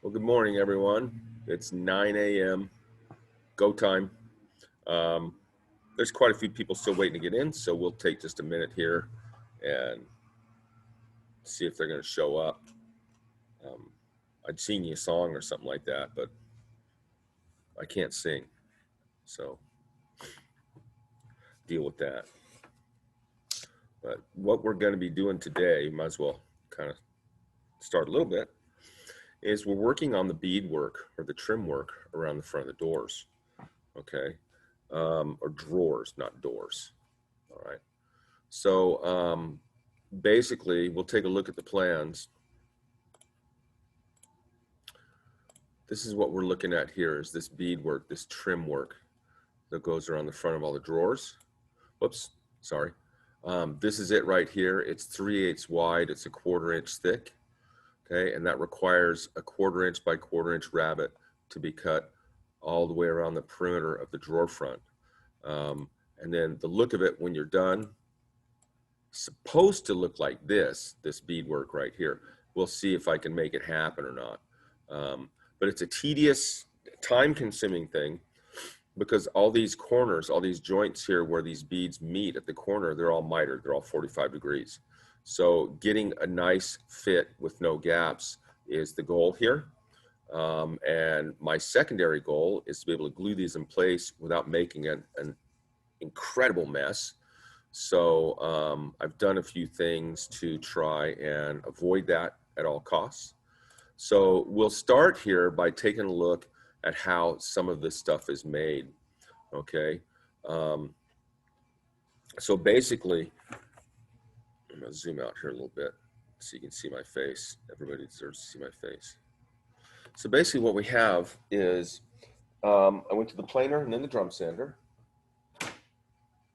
Well, good morning, everyone. It's 9 a.m. Go time. Um, there's quite a few people still waiting to get in, so we'll take just a minute here and see if they're going to show up. I'd sing you a song or something like that, but I can't sing, so deal with that. But what we're going to be doing today, might as well kind of start a little bit, is we're working on the bead work or the trim work around the front of the doors, okay? Or drawers, not doors, all right? So basically, we'll take a look at the plans. This is what we're looking at here is this bead work, this trim work that goes around the front of all the drawers. Whoops, sorry. This is it right here. It's 3/8 wide. It's a 1/4 inch thick. Okay, and that requires a 1/4 inch by 1/4 inch rabbet to be cut all the way around the perimeter of the drawer front. And then the look of it when you're done, supposed to look like this beadwork right here. We'll see if I can make it happen or not. But it's a tedious, time-consuming thing because all these corners, all these joints here where these beads meet at the corner, they're all mitered, they're all 45 degrees. So getting a nice fit with no gaps is the goal here. And my secondary goal is to be able to glue these in place without making an incredible mess. So I've done a few things to try and avoid that at all costs. So we'll start here by taking a look at how some of this stuff is made, okay? So basically, I'm gonna zoom out here a little bit so you can see my face. Everybody deserves to see my face. So basically what we have is, I went to the planer and then the drum sander,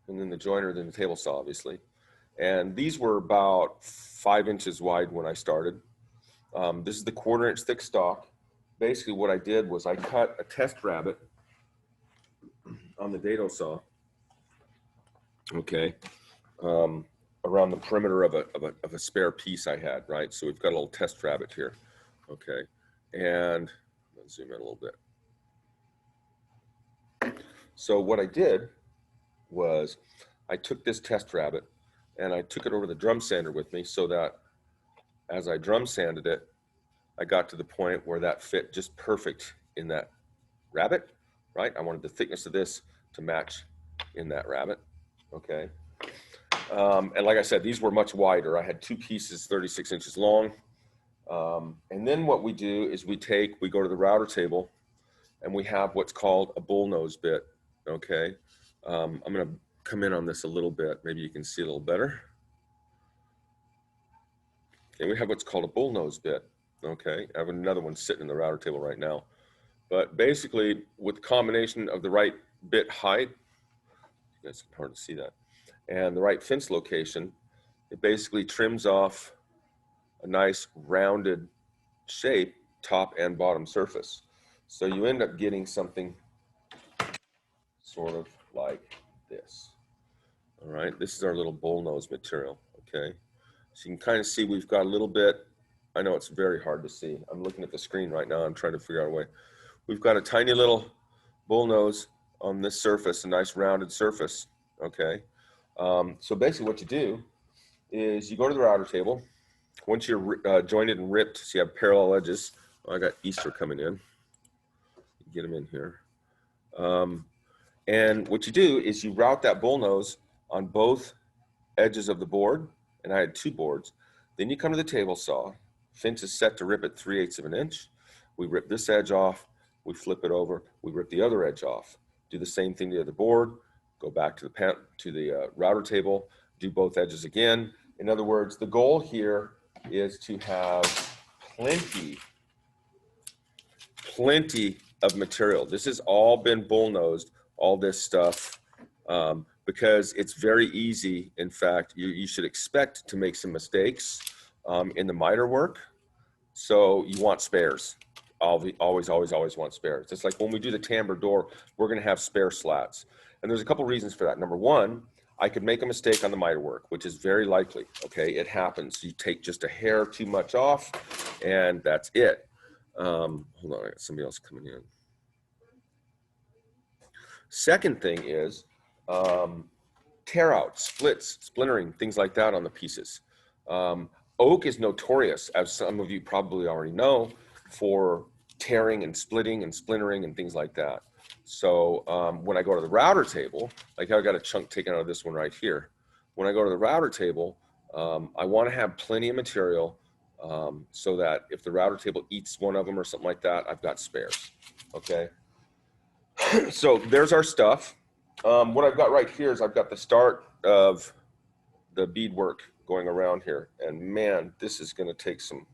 and then the joiner, then the table saw, obviously. And these were about 5 inches wide when I started. This is the 1/4 inch thick stock. Basically what I did was I cut a test rabbet on the dado saw, okay, around the perimeter of a spare piece I had, right? So we've got a little test rabbet here, okay? And let's zoom in a little bit. So what I did was I took this test rabbet and I took it over the drum sander with me so that as I drum sanded it, I got to the point where that fit just perfect in that rabbet, right? I wanted the thickness of this to match in that rabbet, okay? And like I said, these were much wider. I had 2 pieces, 36 inches long. And then what we do is we go to the router table and we have what's called a bullnose bit, okay? I'm gonna come in on this a little bit. Maybe you can see a little better. And we have what's called a bullnose bit, okay? I have another one sitting in the router table right now. But basically, with the combination of the right bit height, it's hard to see that, and the right fence location, it basically trims off a nice rounded shape, top and bottom surface. So you end up getting something sort of like this. All right, this is our little bullnose material, okay? So you can kind of see we've got a little bit, I know it's very hard to see. I'm looking at the screen right now, I'm trying to figure out a way. We've got a tiny little bullnose on this surface, a nice rounded surface, okay? So basically what you do is you go to the router table. Once you're jointed and ripped, so you have parallel edges. Oh, I got Easter coming in. Get him in here. And what you do is you route that bullnose on both edges of the board, and I had 2 boards. Then you come to the table saw. Fence is set to rip at 3/8 of an inch. We rip this edge off, we flip it over, we rip the other edge off. Do the same thing to the other board, go back to the router table, do both edges again. In other words, the goal here is to have plenty of material. This has all been bullnosed, all this stuff, because it's very easy. In fact, you should expect to make some mistakes in the miter work. So you want spares. Always want spares. It's like when we do the timbre door, we're going to have spare slats. And there's a couple reasons for that. Number one, I could make a mistake on the miter work, which is very likely, okay? It happens. You take just a hair too much off, and that's it. Hold on, I got somebody else coming in. Second thing is tear out, splits, splintering, things like that on the pieces. Oak is notorious, as some of you probably already know, for tearing and splitting and splintering and things like that. So when I go to the router table, like I got a chunk taken out of this one right here. When I go to the router table, I want to have plenty of material so that if the router table eats one of them or something like that, I've got spares. Okay. So there's our stuff. What I've got right here is I've got the start of the beadwork going around here, and man, this is going to take some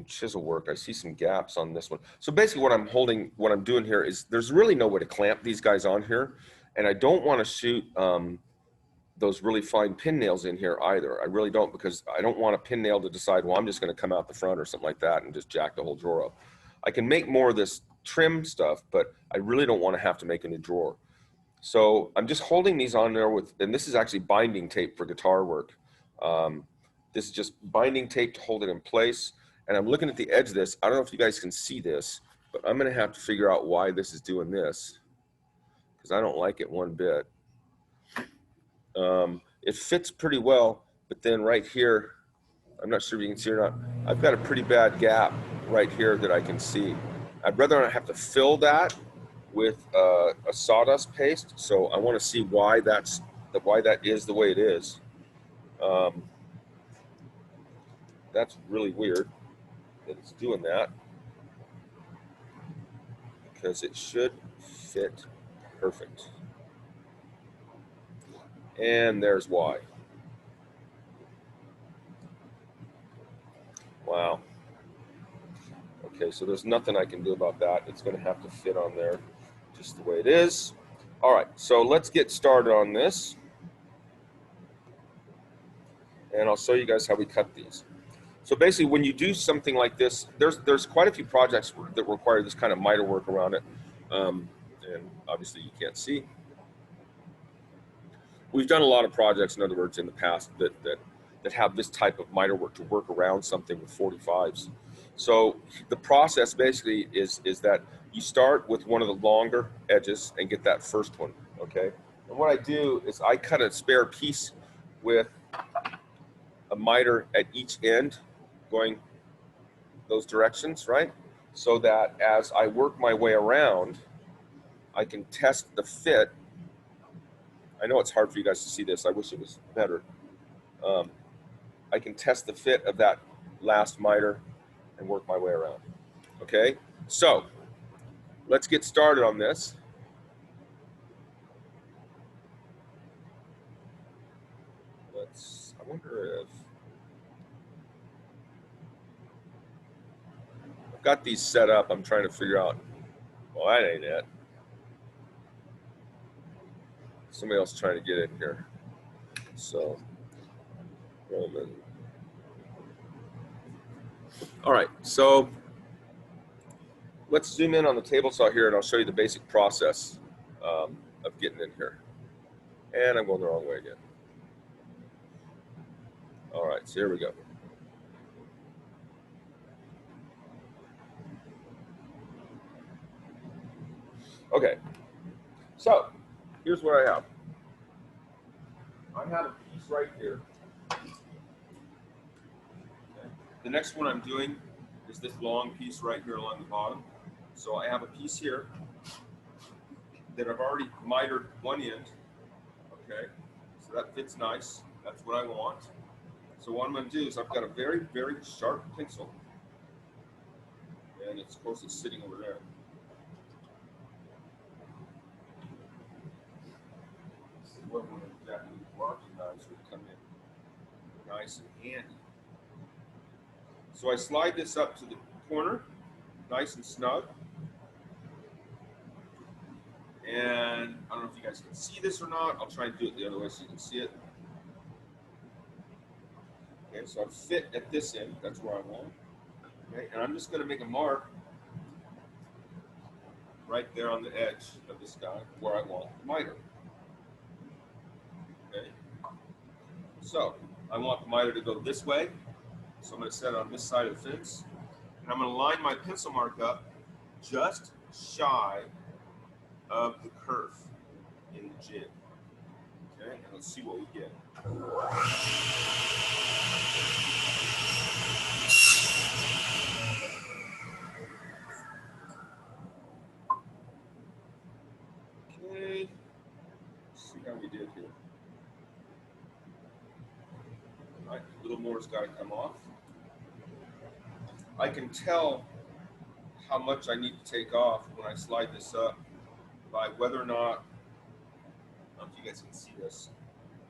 chisel work. I see some gaps on this one. So basically what I'm doing here is there's really no way to clamp these guys on here, and I don't want to shoot those really fine pin nails in here either. I really don't, because I don't want a pin nail to decide, well, I'm just going to come out the front or something like that and just jack the whole drawer up. I can make more of this trim stuff, but I really don't want to have to make a new drawer. So I'm just holding these on there with, and this is actually binding tape for guitar work. This is just binding tape to hold it in place. And I'm looking at the edge of this. I don't know if you guys can see this, but I'm going to have to figure out why this is doing this, because I don't like it one bit. It fits pretty well, but then right here, I'm not sure if you can see or not, I've got a pretty bad gap right here that I can see. I'd rather not have to fill that with a sawdust paste, so I want to see why that is the way it is. That's really weird that it's doing that, because it should fit perfect. And there's why. Wow. Okay, so there's nothing I can do about that. It's going to have to fit on there just the way it is. All right, so let's get started on this. And I'll show you guys how we cut these. So basically, when you do something like this, there's quite a few projects that require this kind of miter work around it. And obviously you can't see. We've done a lot of projects, in other words, in the past that have this type of miter work to work around something with 45s. So the process basically is that you start with one of the longer edges and get that first one, okay? And what I do is I cut a spare piece with a miter at each end going those directions, right? So that as I work my way around, I can test the fit. I know it's hard for you guys to see this. I wish it was better. I can test the fit of that last miter and work my way around. Okay, so let's get started on this. I wonder if I've got these set up. I'm trying to figure out, well, that ain't it. Somebody else trying to get in here. So, Roman. All right, so let's zoom in on the table saw here, and I'll show you the basic process of getting in here. And I'm going the wrong way again. All right, so here we go. Okay, so here's what I have. I have a piece right here. Okay. The next one I'm doing is this long piece right here along the bottom. So I have a piece here that I've already mitered one end. Okay, so that fits nice. That's what I want. So what I'm going to do is I've got a very, very sharp pencil, and of course it's sitting over there. This is where one of the Japanese marking knives would come in, nice and handy. So I slide this up to the corner, nice and snug. And I don't know if you guys can see this or not. I'll try and do it the other way so you can see it. Okay, so I fit at this end. That's where I want. Okay, and I'm just going to make a mark right there on the edge of this guy where I want the miter. Okay, so I want the miter to go this way. So I'm going to set it on this side of the fence. And I'm going to line my pencil mark up just shy of the kerf in the jig. Okay, and let's see what we get. Okay, let's see how we did here. All right, a little more's got to come off. I can tell how much I need to take off when I slide this up by whether or not, I don't know if you guys can see this,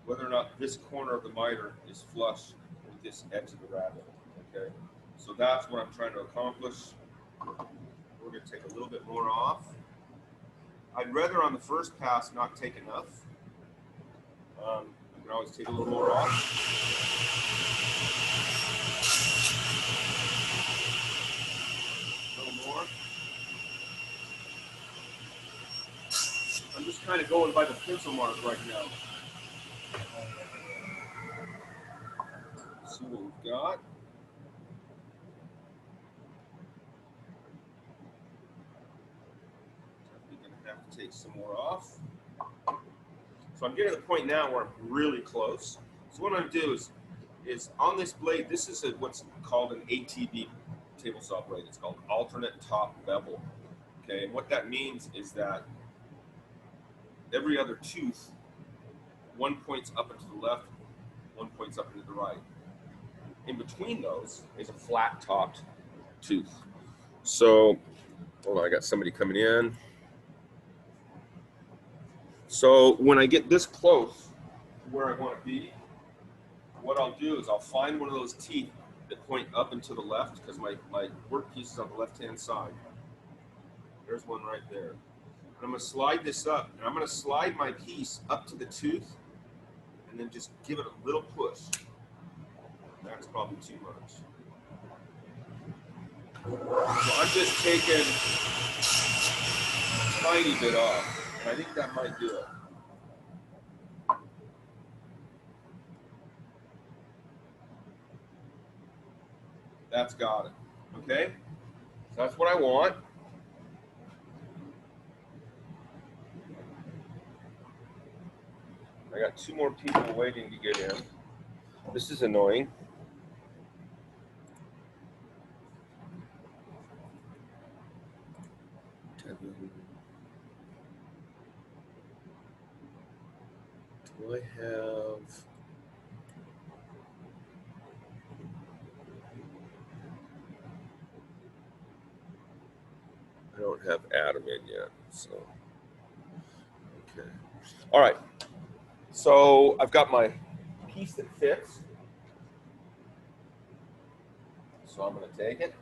whether or not this corner of the miter is flush with this edge of the rabbet. Okay, so that's what I'm trying to accomplish. We're going to take a little bit more off. I'd rather on the first pass not take enough. You can always take a little more off. A little more. I'm just kind of going by the pencil mark right now. Let's see what we've got. We're going to have to take some more off. So I'm getting to the point now where I'm really close. So what I'm going to do is on this blade, this is what's called an ATB table saw blade. It's called alternate top bevel. Okay, and what that means is that every other tooth, one points up and to the left, one points up and to the right. In between those is a flat topped tooth. So, hold on, I got somebody coming in. So when I get this close to where I want to be, what I'll do is I'll find one of those teeth that point up and to the left, because my workpiece is on the left-hand side. There's one right there. And I'm going to slide this up, and I'm going to slide my piece up to the tooth, and then just give it a little push. That's probably too much. So I'm just taking a tiny bit off, and I think that might do it. That's got it. Okay? So that's what I want. I got 2 more people waiting to get in. This is annoying. Do I have... I don't have Adam in yet, so... Okay. All right. So I've got my piece that fits. So I'm going to take it,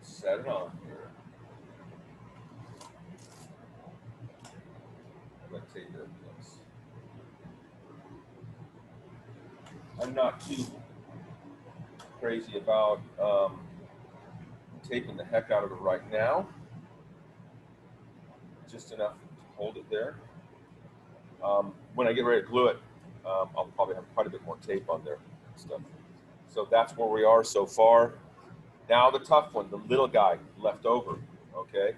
set it on here. I'm going to take it in place. I'm not too crazy about taping the heck out of it right now. Just enough to hold it there. When I get ready to glue it, I'll probably have quite a bit more tape on there and stuff. So that's where we are so far. Now the tough one, the little guy left over, okay?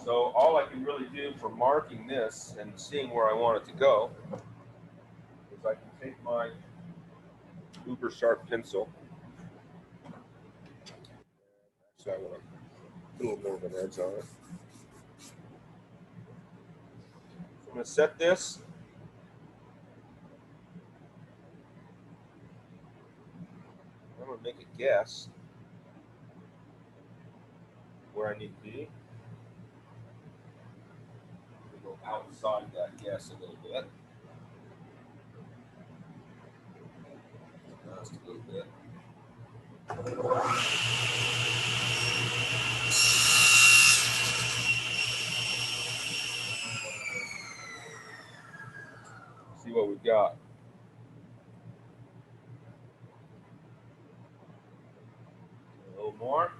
So all I can really do for marking this and seeing where I want it to go is I can take my uber sharp pencil. Actually, I want to put a little more of an edge on it. So I'm going to set this. I'm going to make a guess where I need to be. Go outside that guess a little bit. Just a little bit. See what we've got. A little more.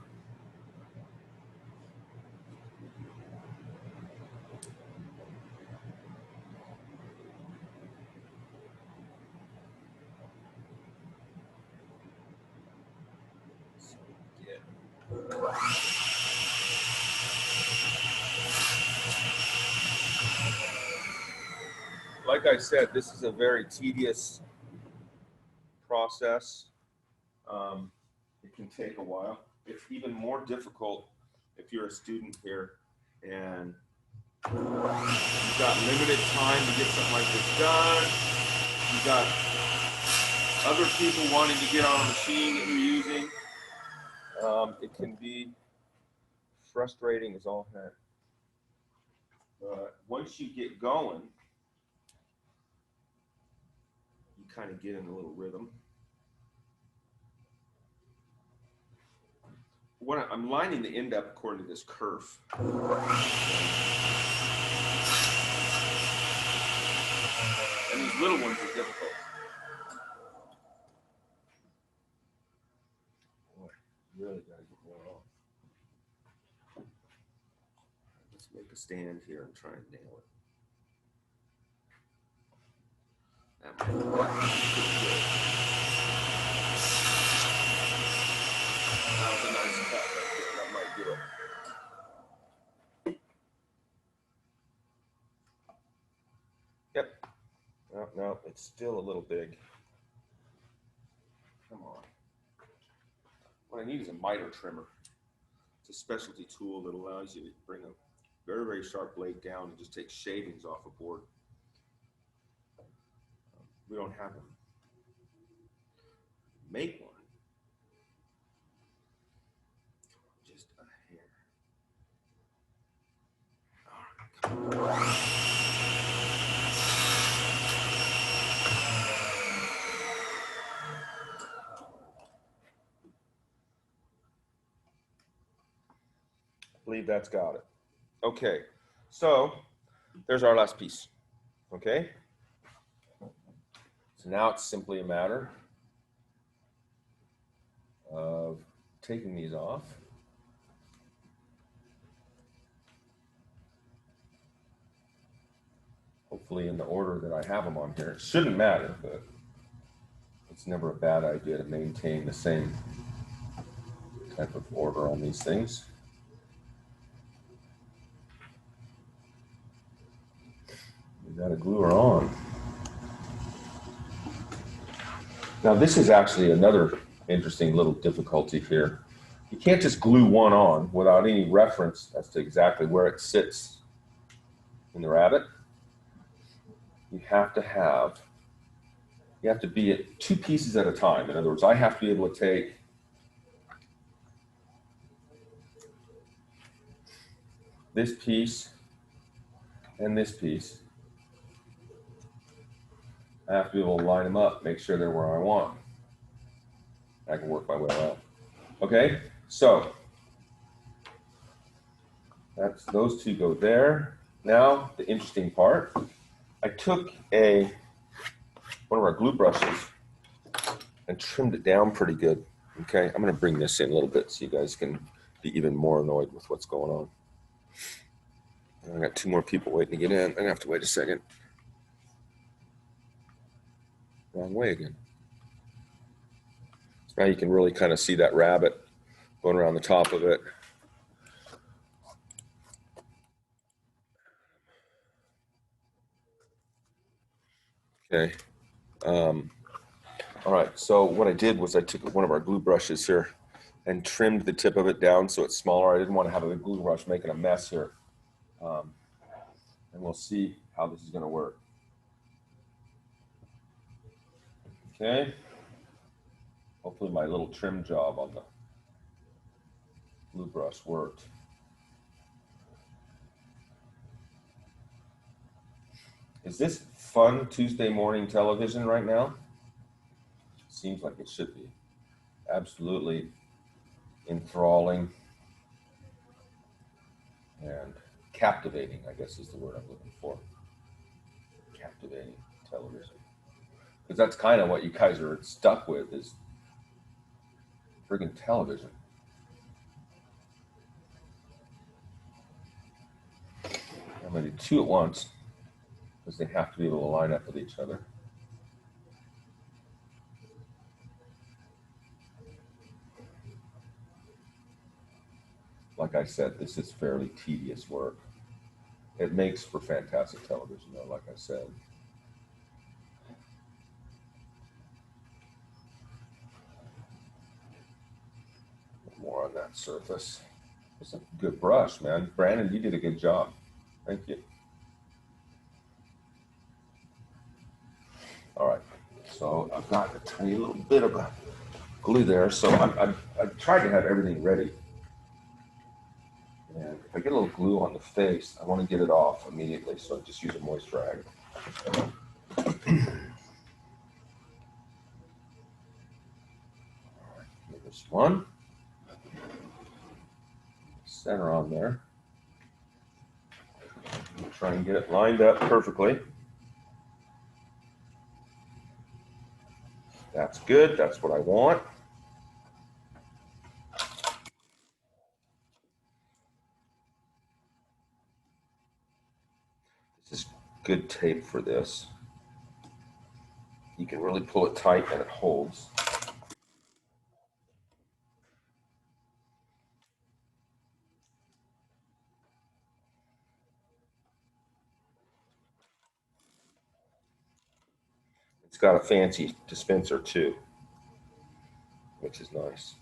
like I said, this is a very tedious process. It can take a while. It's even more difficult if you're a student here and you've got limited time to get something like this done. You've got other people wanting to get on a machine that you're using. It can be frustrating as all heck. But once you get going, you kind of get in a little rhythm. I'm lining the end up according to this curve. And these little ones are difficult. Boy, really gotta get more on. Let's make a stand here and try and nail it. That might be pretty good. That was a nice cut right there. That might do it. Yep. No, it's still a little big. Come on. What I need is a miter trimmer. It's a specialty tool that allows you to bring a very, very sharp blade down and just take shavings off a board. We don't have them. Make one. Just a hair. All right, come on. I believe that's got it. Okay, so there's our last piece. Okay, so now it's simply a matter of taking these off. Hopefully in the order that I have them on here. It shouldn't matter, but it's never a bad idea to maintain the same type of order on these things. We got to glue her on. Now this is actually another interesting little difficulty here. You can't just glue one on without any reference as to exactly where it sits in the rabbet. You have to be at 2 pieces at a time. In other words, I have to be able to take this piece and this piece. I have to be able to line them up, make sure they're where I want. I can work my way around. Okay, so those 2 go there. Now the interesting part, I took one of our glue brushes and trimmed it down pretty good. Okay, I'm going to bring this in a little bit so you guys can be even more annoyed with what's going on. I got 2 more people waiting to get in. I'm going to have to wait a second. Wrong way again. So now you can really kind of see that rabbet going around the top of it. Okay. All right, so what I did was I took one of our glue brushes here and trimmed the tip of it down so it's smaller. I didn't want to have a glue brush making a mess here. And we'll see how this is going to work. Okay. Hopefully my little trim job on the glue brush worked. Is this fun Tuesday morning television right now? Seems like it should be. Absolutely enthralling and captivating, I guess is the word I'm looking for. Captivating television. Because that's kind of what you guys are stuck with is friggin' television. I'm going to do 2 at once because they have to be able to line up with each other. Like I said, this is fairly tedious work. It makes for fantastic television, though, like I said. on that surface. It's a good brush, man. Brandon, you did a good job. Thank you. All right, so I've got a tiny little bit of glue there. So I've tried to have everything ready. And if I get a little glue on the face, I want to get it off immediately. So I just use a moist rag. This one. Center on there. Try and get it lined up perfectly. That's good. That's what I want. This is good tape for this. You can really pull it tight and it holds. It's got a fancy dispenser too, which is nice.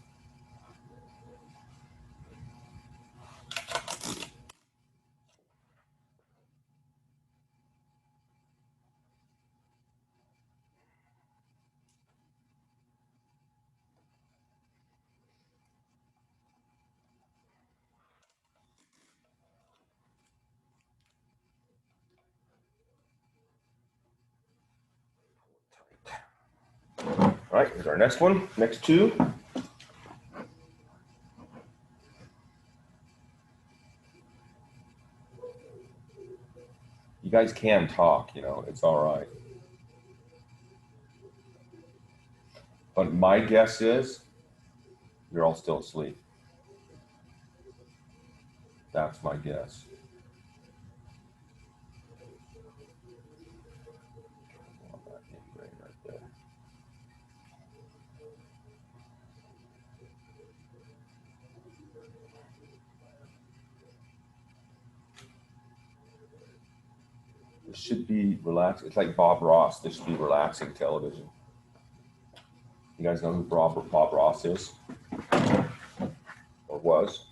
All right, here's our next one. Next two. You guys can talk, you know, it's all right. But my guess is you're all still asleep. That's my guess. This should be relaxed. It's like Bob Ross. This should be relaxing television. You guys know who Bob Ross is? Or was?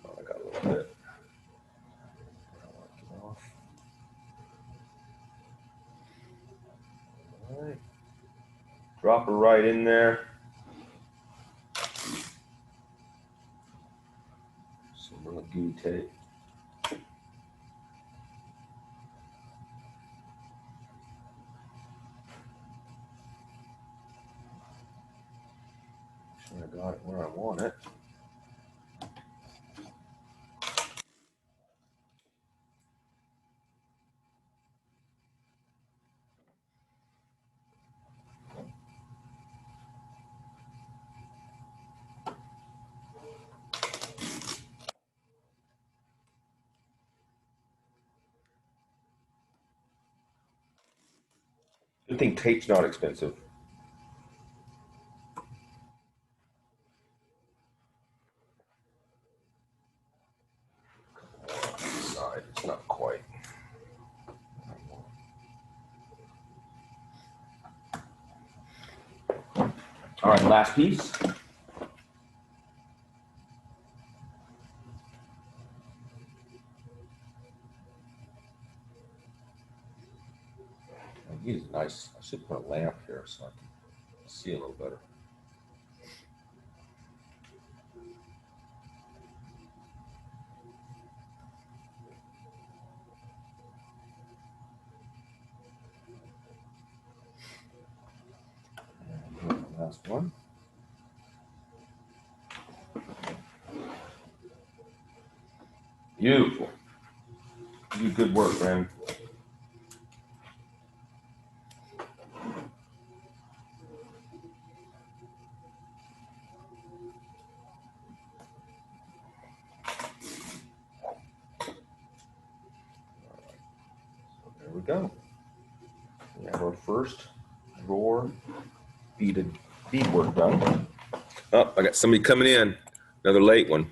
Oh, I got a little bit. All right. Drop her right in there. Some little goo tape. I got it where I want it. Good thing tape's not expensive. Side, it's not quite. All right, last piece. He's nice. I should put a lamp here so I can see a little better. Last one. Beautiful. You do good work, man. So there we go. We have our first drawer beadwork done. Oh, I got somebody coming in. Another late one.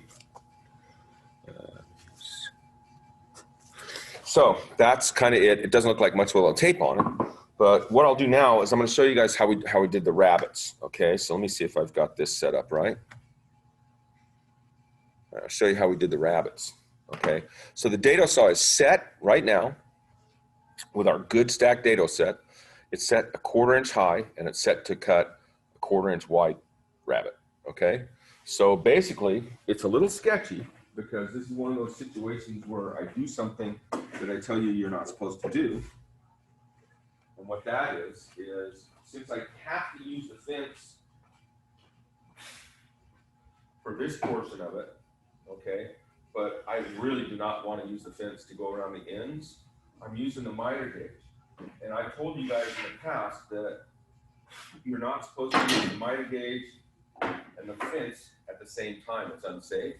So that's kind of it. It doesn't look like much with a tape on it. But what I'll do now is I'm going to show you guys how we did the rabbits. Okay, so let me see if I've got this set up right. I'll show you how we did the rabbits. Okay, so the dado saw is set right now with our good stack dado set. It's set 1/4 inch high and it's set to cut 1/4 inch wide rabbit. Okay, so basically it's a little sketchy because this is one of those situations where I do something that I tell you you're not supposed to do. And what that is since I have to use the fence for this portion of it, okay, but I really do not want to use the fence to go around the ends, I'm using the miter gauge. And I've told you guys in the past that you're not supposed to use the miter gauge and the fence at the same time. It's unsafe.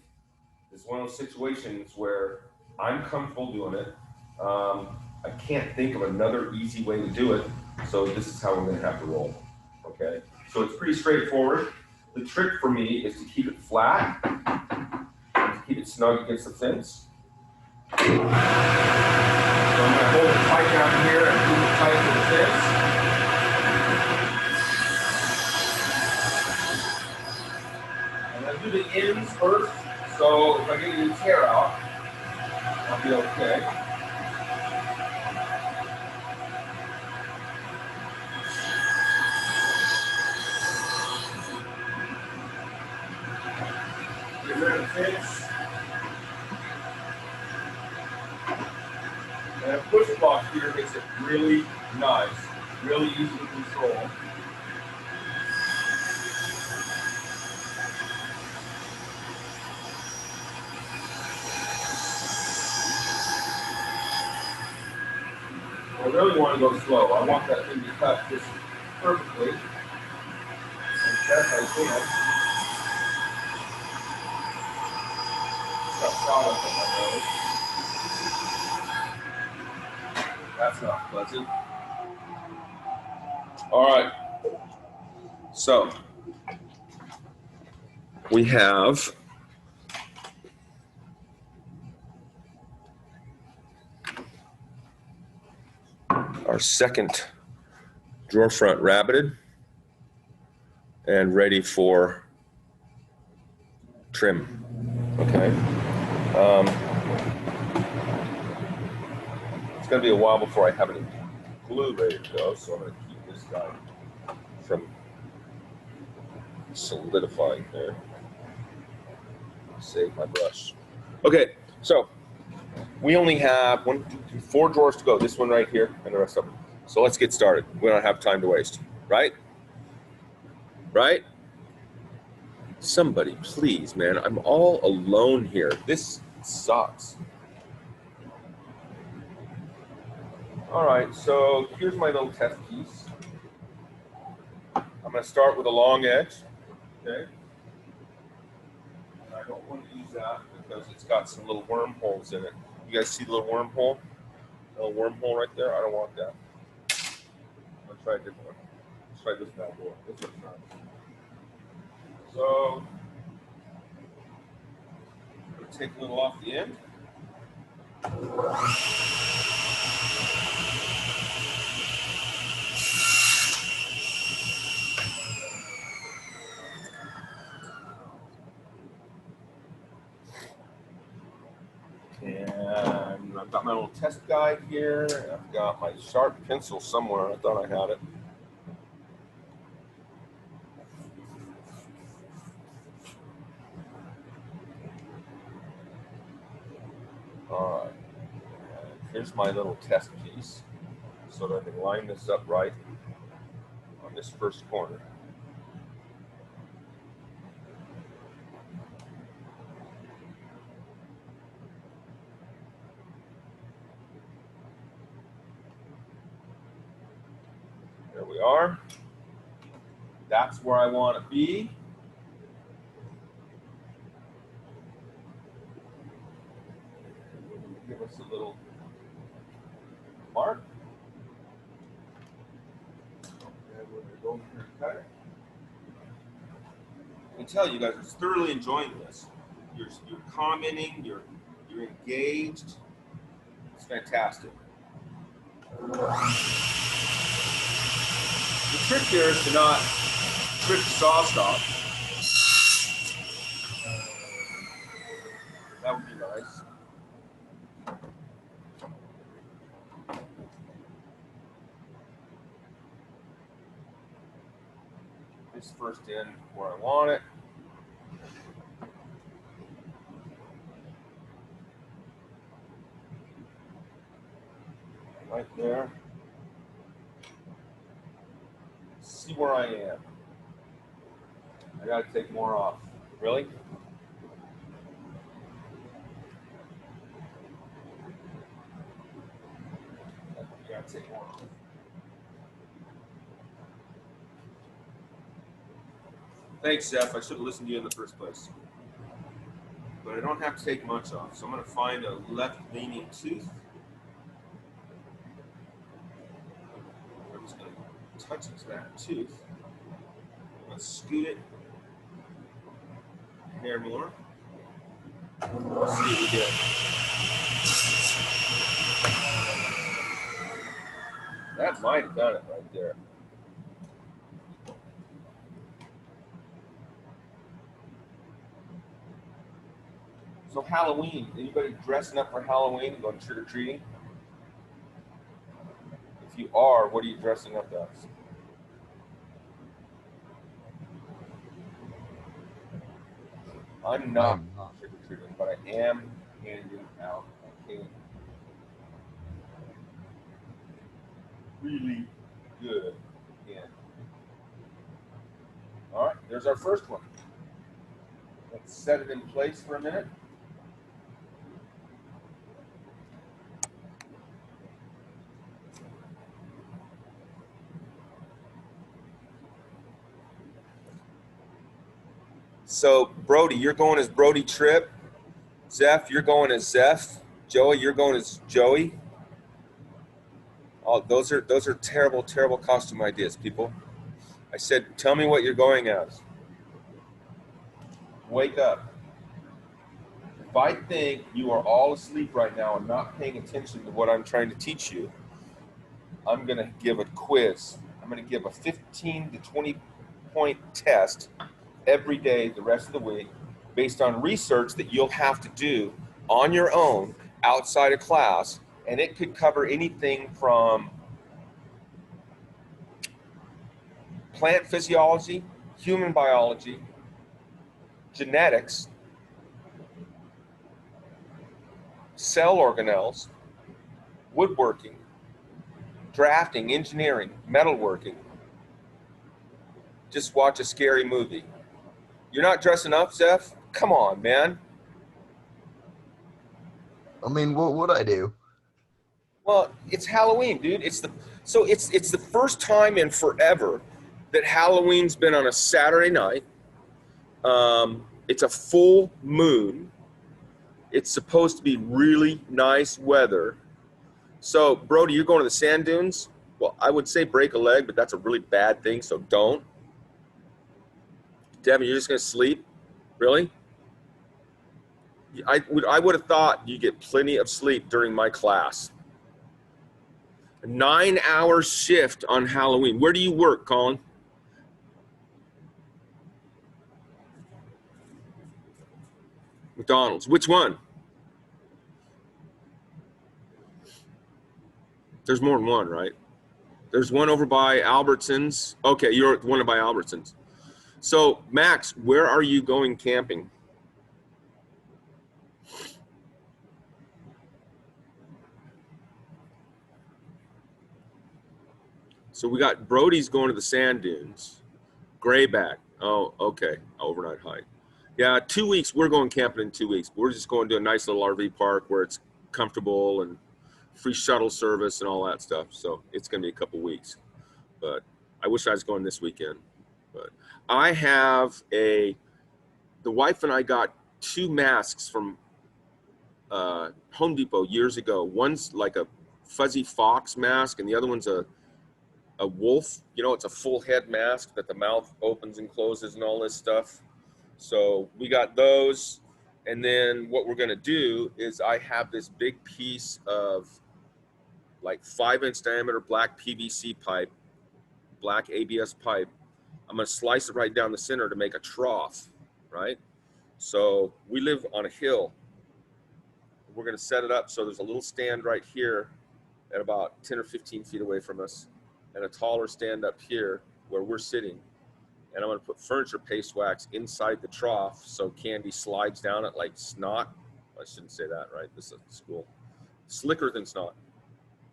It's one of those situations where I'm comfortable doing it. I can't think of another easy way to do it, so this is how we're going to have to roll. Okay, so it's pretty straightforward. The trick for me is to keep it flat and to keep it snug against the fence. So I'm going to hold it tight down here and keep it tight to the fence. And I'll do the ends first, so if I get any tear out, I'll be okay. Get rid of the fence. And a push block here makes it really nice, really easy to control. I really want to go slow. I want that thing to cut just perfectly, as best I can. Got sawdust on my nose. That's not pleasant. All right. So we have our second drawer front rabbited and ready for trim. Okay. It's going to be a while before I have any glue ready to go, so I'm going to keep this guy from solidifying there. Save my brush. Okay, so we only have 1, 2, 3, 4 drawers to go. This one right here and the rest of them. So let's get started. We don't have time to waste, right? Right? Somebody, please, man. I'm all alone here. This sucks. All right, so here's my little test piece. I'm going to start with a long edge, okay? And I don't want to use that because it's got some little wormholes in it. You guys see the little wormhole? A little wormhole right there? I don't want that. I'm going to try a different one. Let's try this bad boy. This one's nice. So, I'm going to take a little off the end. And I've got my little test guide here. I've got my sharp pencil somewhere. I thought I had it. All right. And here's my little test piece so that I can line this up right on this first corner. There we are. That's where I want to be. Give us a little mark. And we're going to go here and cut it. I can tell you guys are thoroughly enjoying this. You're commenting, you're engaged. It's fantastic. The trick here is to not trip the saw stop. this first in where I want it. Right there. See where I am. I gotta take more off. Really? I gotta take more off. Thanks, Zeph. I should have listened to you in the first place. But I don't have to take much off. So I'm gonna find a left-leaning tooth. I'm just gonna touch that tooth. I'm gonna scoot it a hair more. Let's see what we get. That might have done it right there. So Halloween, anybody dressing up for Halloween and going trick-or-treating? If you are, what are you dressing up as? I'm not trick-or-treating, but I am handing out candy. Really good candy. All right, there's our first one. Let's set it in place for a minute. So Brody, you're going as Brody Tripp. Zeph, you're going as Zeph. Joey, you're going as Joey. Oh, those are terrible, terrible costume ideas, people. I said, tell me what you're going as. Wake up. If I think you are all asleep right now and not paying attention to what I'm trying to teach you, I'm going to give a quiz. I'm going to give a 15 to 20 point test every day the rest of the week based on research that you'll have to do on your own outside of class. And it could cover anything from plant physiology, human biology, genetics, cell organelles, woodworking, drafting, engineering, metalworking. Just watch a scary movie. You're not dressing up, Zeph? Come on, man. I mean, what would I do? Well, it's Halloween, dude. It's the first time in forever that Halloween's been on a Saturday night. It's a full moon. It's supposed to be really nice weather. So, Brody, you're going to the sand dunes? Well, I would say break a leg, but that's a really bad thing, so don't. Devin, you're just going to sleep? Really? I would have thought you get plenty of sleep during my class. A 9-hour shift on Halloween. Where do you work, Colin? McDonald's. Which one? There's more than one, right? There's one over by Albertsons. Okay, you're the one by Albertsons. So, Max, where are you going camping? So we got Brody's going to the sand dunes. Grayback. Oh, okay. Overnight hike. Yeah, 2 weeks. We're going camping in 2 weeks. We're just going to a nice little RV park where it's comfortable and free shuttle service and all that stuff. So it's going to be a couple weeks. But I wish I was going this weekend. But I have the wife and I got 2 masks from Home Depot years ago. One's like a fuzzy fox mask and the other one's a wolf. You know, it's a full head mask that the mouth opens and closes and all this stuff. So we got those. And then what we're going to do is I have this big piece of like 5-inch diameter black PVC pipe, black ABS pipe. I'm going to slice it right down the center to make a trough, right? So we live on a hill. We're going to set it up so there's a little stand right here at about 10 or 15 feet away from us and a taller stand up here where we're sitting. and I'm going to put furniture paste wax inside the trough so candy slides down it like snot. I shouldn't say that, right? This is school. Slicker than snot.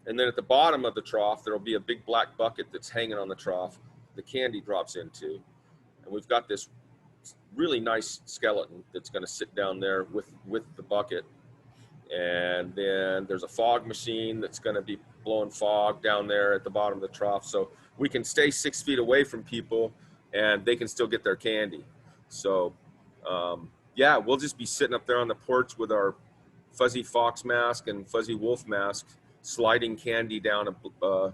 And then at the bottom of the trough, there'll be a big black bucket that's hanging on the trough the candy drops into. And we've got this really nice skeleton that's going to sit down there with the bucket. And then there's a fog machine that's going to be blowing fog down there at the bottom of the trough. So we can stay 6 feet away from people and they can still get their candy. So yeah, we'll just be sitting up there on the porch with our fuzzy fox mask and fuzzy wolf mask, sliding candy down a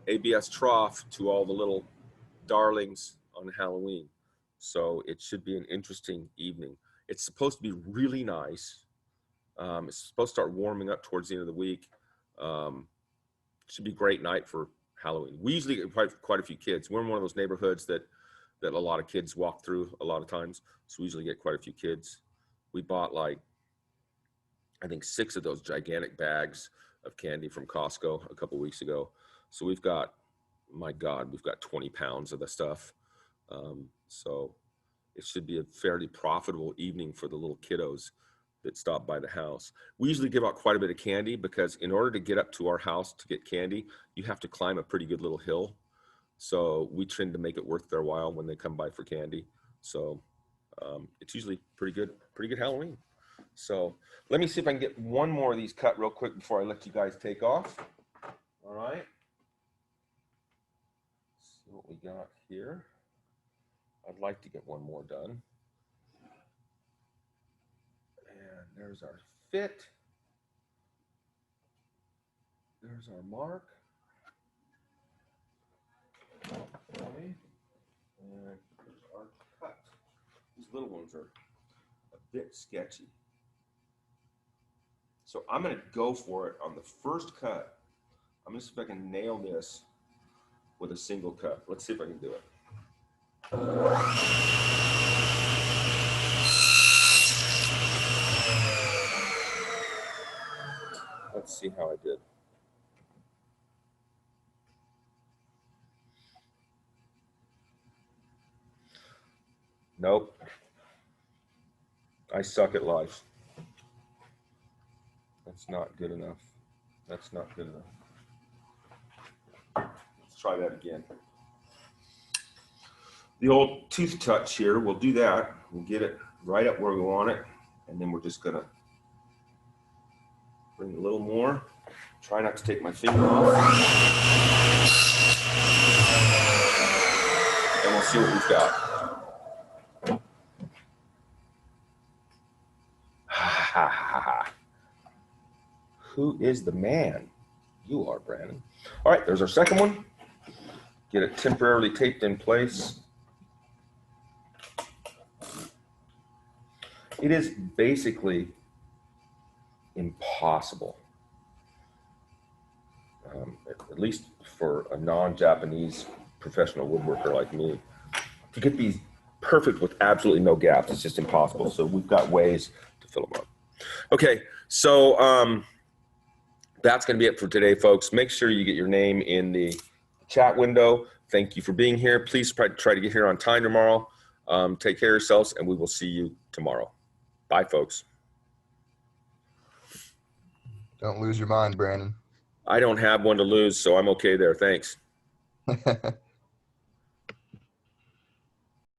ABS trough to all the little darlings on Halloween. So it should be an interesting evening. It's supposed to be really nice. It's supposed to start warming up towards the end of the week. Should be a great night for Halloween. We usually get quite a few kids. We're in one of those neighborhoods that a lot of kids walk through a lot of times. So we usually get quite a few kids. We bought like, I think 6 of those gigantic bags of candy from Costco a couple weeks ago. So we've got, my God, we've got 20 pounds of the stuff. So it should be a fairly profitable evening for the little kiddos that stop by the house. We usually give out quite a bit of candy because in order to get up to our house to get candy, you have to climb a pretty good little hill. So we tend to make it worth their while when they come by for candy. So it's usually pretty good Halloween. So let me see if I can get one more of these cut real quick before I let you guys take off. All right. Let's see what we got here. I'd like to get one more done. And there's our fit. There's our mark. Okay. And there's our cut. These little ones are a bit sketchy. So I'm going to go for it on the first cut. I'm going to see if I can nail this with a single cut. Let's see if I can do it. Let's see how I did. Nope. I suck at life. That's not good enough. That's not good enough. Let's try that again. The old tooth touch here, we'll do that. We'll get it right up where we want it. And then we're just gonna bring a little more. Try not to take my finger off. And we'll see what we've got. Ha ha ha. Who is the man? You are, Brandon. All right, there's our second one. Get it temporarily taped in place. It is basically impossible, at least for a non-Japanese professional woodworker like me, to get these perfect with absolutely no gaps. It's just impossible. So we've got ways to fill them up. Okay, so that's going to be it for today, folks. Make sure you get your name in the chat window. Thank you for being here. Please try to get here on time tomorrow. Take care of yourselves, and we will see you tomorrow. Bye, folks. Don't lose your mind, Brandon. I don't have one to lose, so I'm okay there. Thanks.